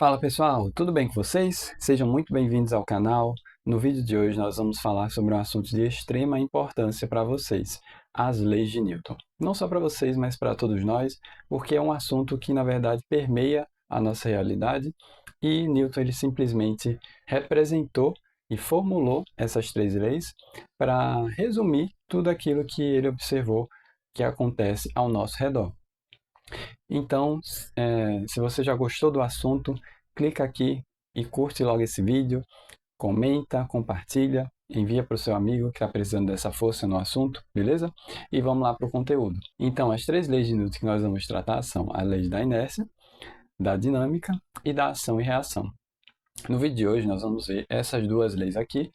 Fala pessoal, tudo bem com vocês? Sejam muito bem-vindos ao canal. No vídeo de hoje nós vamos falar sobre um assunto de extrema importância para vocês, as leis de Newton. Não só para vocês, mas para todos nós, porque é um assunto que na verdade permeia a nossa realidade e Newton ele simplesmente representou e formulou essas três leis para resumir tudo aquilo que ele observou que acontece ao nosso redor. Então, se você já gostou do assunto, clica aqui e curte logo esse vídeo, comenta, compartilha, envia para o seu amigo que está precisando dessa força no assunto, beleza? E vamos lá para o conteúdo. Então, as três leis de Newton que nós vamos tratar são a lei da inércia, da dinâmica e da ação e reação. No vídeo de hoje nós vamos ver essas duas leis aqui,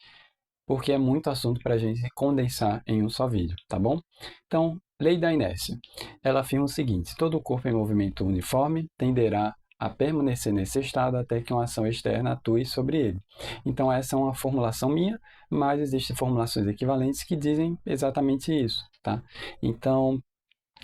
porque é muito assunto para a gente condensar em um só vídeo, tá bom? Então, lei da inércia. Ela afirma o seguinte: todo corpo em movimento uniforme tenderá a permanecer nesse estado até que uma ação externa atue sobre ele. Então, essa é uma formulação minha, mas existem formulações equivalentes que dizem exatamente isso, tá? Então,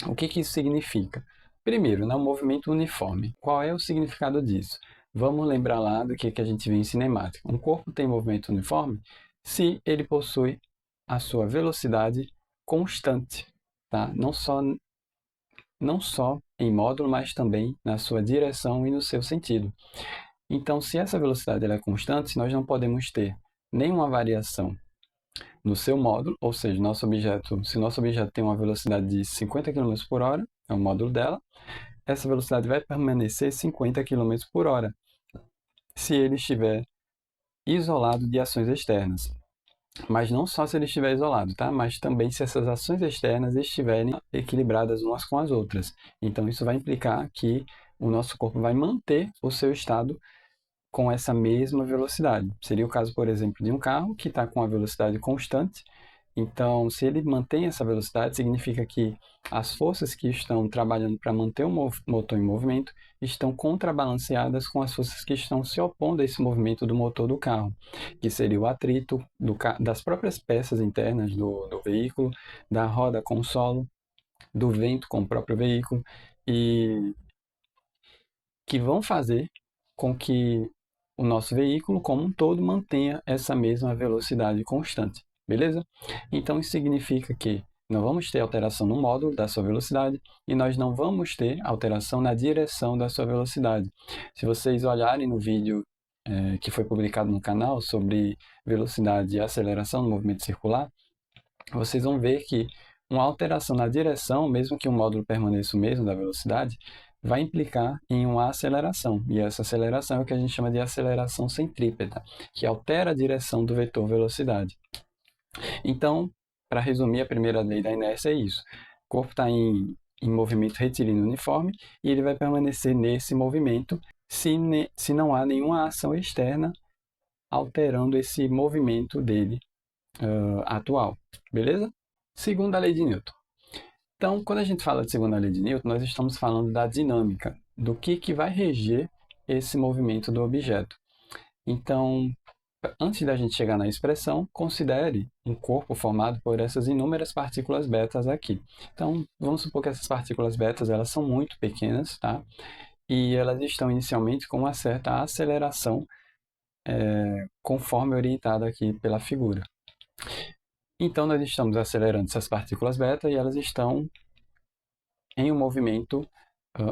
o que isso significa? Primeiro, um movimento uniforme. Qual é o significado disso? Vamos lembrar lá do que a gente viu em cinemática. Um corpo tem movimento uniforme se ele possui a sua velocidade constante, tá? Não só em módulo, mas também na sua direção e no seu sentido. Então, se essa velocidade ela é constante, nós não podemos ter nenhuma variação no seu módulo, ou seja, se nosso objeto tem uma velocidade de 50 km por hora, é o módulo dela, essa velocidade vai permanecer 50 km por hora, se ele estiver isolado de ações externas. Mas não só se ele estiver isolado, tá? Mas também se essas ações externas estiverem equilibradas umas com as outras. Então, isso vai implicar que o nosso corpo vai manter o seu estado com essa mesma velocidade. Seria o caso, por exemplo, de um carro que está com a velocidade constante. Então, se ele mantém essa velocidade, significa que as forças que estão trabalhando para manter o motor em movimento estão contrabalanceadas com as forças que estão se opondo a esse movimento do motor do carro, que seria o atrito das próprias peças internas do veículo, da roda com o solo, do vento com o próprio veículo, e que vão fazer com que o nosso veículo como um todo mantenha essa mesma velocidade constante, beleza? Então isso significa que não vamos ter alteração no módulo da sua velocidade e nós não vamos ter alteração na direção da sua velocidade. Se vocês olharem no vídeo que foi publicado no canal sobre velocidade e aceleração no movimento circular, vocês vão ver que uma alteração na direção, mesmo que o módulo permaneça o mesmo da velocidade, vai implicar em uma aceleração. E essa aceleração é o que a gente chama de aceleração centrípeta, que altera a direção do vetor velocidade. Então, para resumir, a primeira lei da inércia é isso. O corpo está em movimento retilíneo uniforme e ele vai permanecer nesse movimento se não há nenhuma ação externa alterando esse movimento dele atual. Beleza? Segunda lei de Newton. Então, quando a gente fala de segunda lei de Newton, nós estamos falando da dinâmica, do que vai reger esse movimento do objeto. Então, antes da gente chegar na expressão, considere um corpo formado por essas inúmeras partículas betas aqui. Então, vamos supor que essas partículas betas elas são muito pequenas, tá? E elas estão inicialmente com uma certa aceleração, conforme orientada aqui pela figura. Então, nós estamos acelerando essas partículas beta e elas estão em um movimento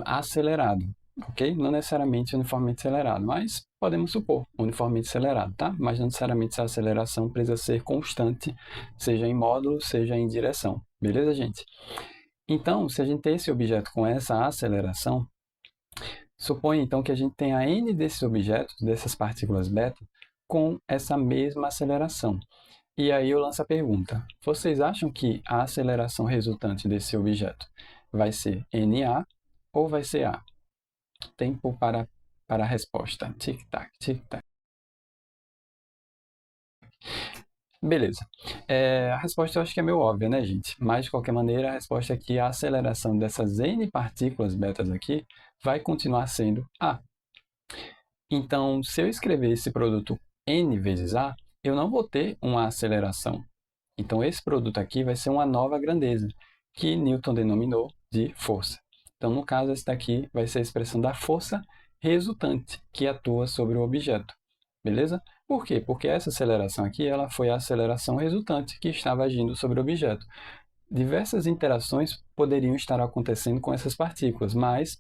acelerado, ok? Não necessariamente uniformemente acelerado, mas podemos supor uniformemente acelerado, tá? Mas não necessariamente essa aceleração precisa ser constante, seja em módulo, seja em direção. Beleza, gente? Então, se a gente tem esse objeto com essa aceleração, suponha então que a gente tenha n desses objetos, dessas partículas beta, com essa mesma aceleração. E aí eu lanço a pergunta: vocês acham que a aceleração resultante desse objeto vai ser NA ou vai ser A? Tempo para a resposta. Tic-tac, tic-tac. Beleza. A resposta eu acho que é meio óbvia, né, gente? Mas, de qualquer maneira, a resposta é que a aceleração dessas N partículas betas aqui vai continuar sendo A. Então, se eu escrever esse produto N vezes A, eu não vou ter uma aceleração. Então, esse produto aqui vai ser uma nova grandeza, que Newton denominou de força. Então, no caso, esse daqui vai ser a expressão da força resultante que atua sobre o objeto. Beleza? Por quê? Porque essa aceleração aqui ela foi a aceleração resultante que estava agindo sobre o objeto. Diversas interações poderiam estar acontecendo com essas partículas, mas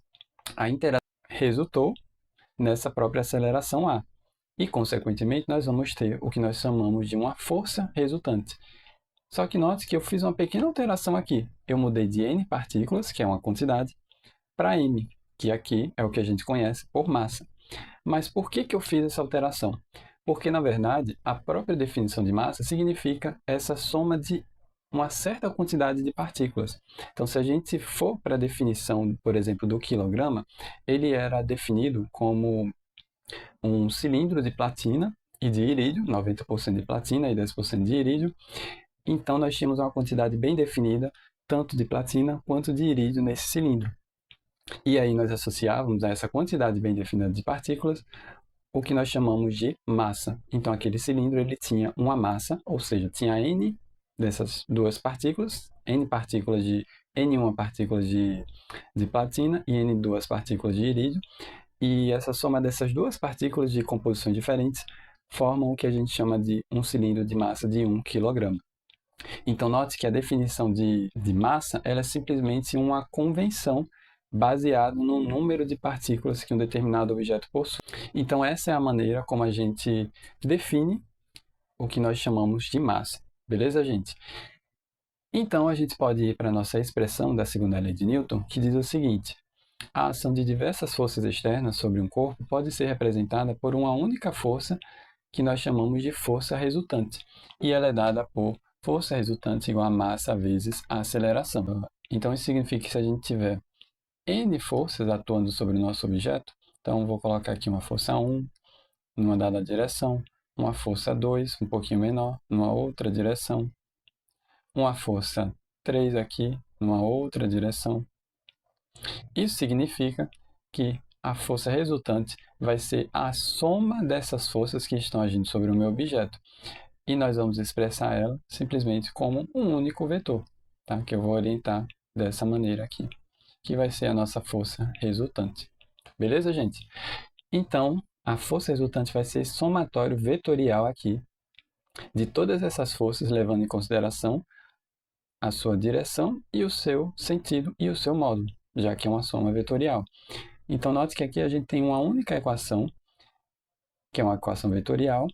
a interação resultou nessa própria aceleração A. E, consequentemente, nós vamos ter o que nós chamamos de uma força resultante. Só que note que eu fiz uma pequena alteração aqui. Eu mudei de n partículas, que é uma quantidade, para m, que aqui é o que a gente conhece por massa. Mas por que eu fiz essa alteração? Porque, na verdade, a própria definição de massa significa essa soma de uma certa quantidade de partículas. Então, se a gente for para a definição, por exemplo, do quilograma, ele era definido como um cilindro de platina e de irídio, 90% de platina e 10% de irídio. Então, nós tínhamos uma quantidade bem definida, tanto de platina quanto de irídio nesse cilindro. E aí nós associávamos a essa quantidade bem definida de partículas o que nós chamamos de massa. Então, aquele cilindro ele tinha uma massa, ou seja, tinha n dessas duas partículas, n partículas de n1 partículas de platina e n2 partículas de irídio. E essa soma dessas duas partículas de composições diferentes formam o que a gente chama de um cilindro de massa de 1 kg. Então, note que a definição de massa ela é simplesmente uma convenção baseada no número de partículas que um determinado objeto possui. Então, essa é a maneira como a gente define o que nós chamamos de massa. Beleza, gente? Então, a gente pode ir para a nossa expressão da segunda lei de Newton, que diz o seguinte: a ação de diversas forças externas sobre um corpo pode ser representada por uma única força que nós chamamos de força resultante, e ela é dada por força resultante igual a massa vezes a aceleração. Então, isso significa que se a gente tiver n forças atuando sobre o nosso objeto, então vou colocar aqui uma força 1 numa dada direção, uma força 2 um pouquinho menor numa outra direção, uma força 3 aqui numa outra direção. Isso significa que a força resultante vai ser a soma dessas forças que estão agindo sobre o meu objeto. E nós vamos expressar ela simplesmente como um único vetor, tá? Que eu vou orientar dessa maneira aqui, que vai ser a nossa força resultante. Beleza, gente? Então, a força resultante vai ser somatório vetorial aqui de todas essas forças, levando em consideração a sua direção e o seu sentido e o seu módulo, já que é uma soma vetorial. Então, note que aqui a gente tem uma única equação, que é uma equação vetorial,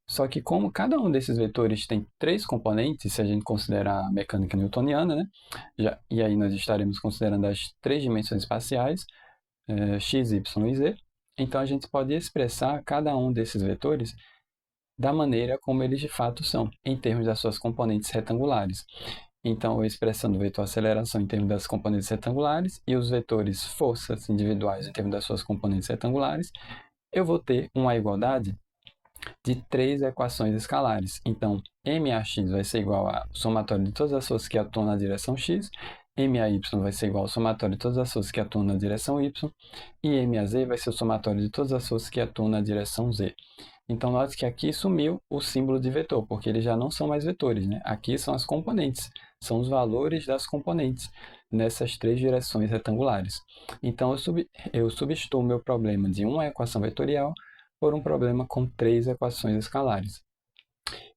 só que como cada um desses vetores tem três componentes, se a gente considerar a mecânica newtoniana, né? E aí nós estaremos considerando as três dimensões espaciais, x, y e z, então a gente pode expressar cada um desses vetores da maneira como eles de fato são, em termos das suas componentes retangulares. Então, expressando o vetor aceleração em termos das componentes retangulares e os vetores forças individuais em termos das suas componentes retangulares, eu vou ter uma igualdade de três equações escalares. Então, MAx vai ser igual ao somatório de todas as forças que atuam na direção x, MAy vai ser igual ao somatório de todas as forças que atuam na direção y, e MAz vai ser o somatório de todas as forças que atuam na direção z. Então, note que aqui sumiu o símbolo de vetor, porque eles já não são mais vetores, né? Aqui são as componentes, são os valores das componentes nessas três direções retangulares. Então, eu substituo o meu problema de uma equação vetorial por um problema com três equações escalares.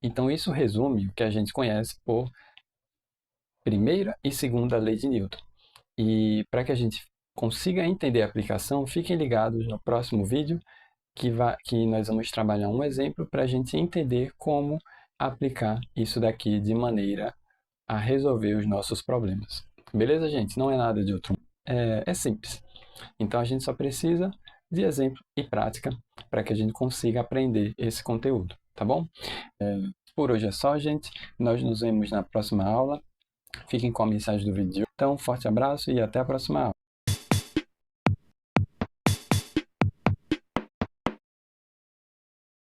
Então, isso resume o que a gente conhece por primeira e segunda lei de Newton. E para que a gente consiga entender a aplicação, fiquem ligados no próximo vídeo, que nós vamos trabalhar um exemplo para a gente entender como aplicar isso daqui de maneira a resolver os nossos problemas. Beleza, gente? Não é nada de outro mundo. É simples. Então, a gente só precisa de exemplo e prática para que a gente consiga aprender esse conteúdo, tá bom? Por hoje é só, gente. Nós nos vemos na próxima aula. Fiquem com a mensagem do vídeo. Então, um forte abraço e até a próxima aula.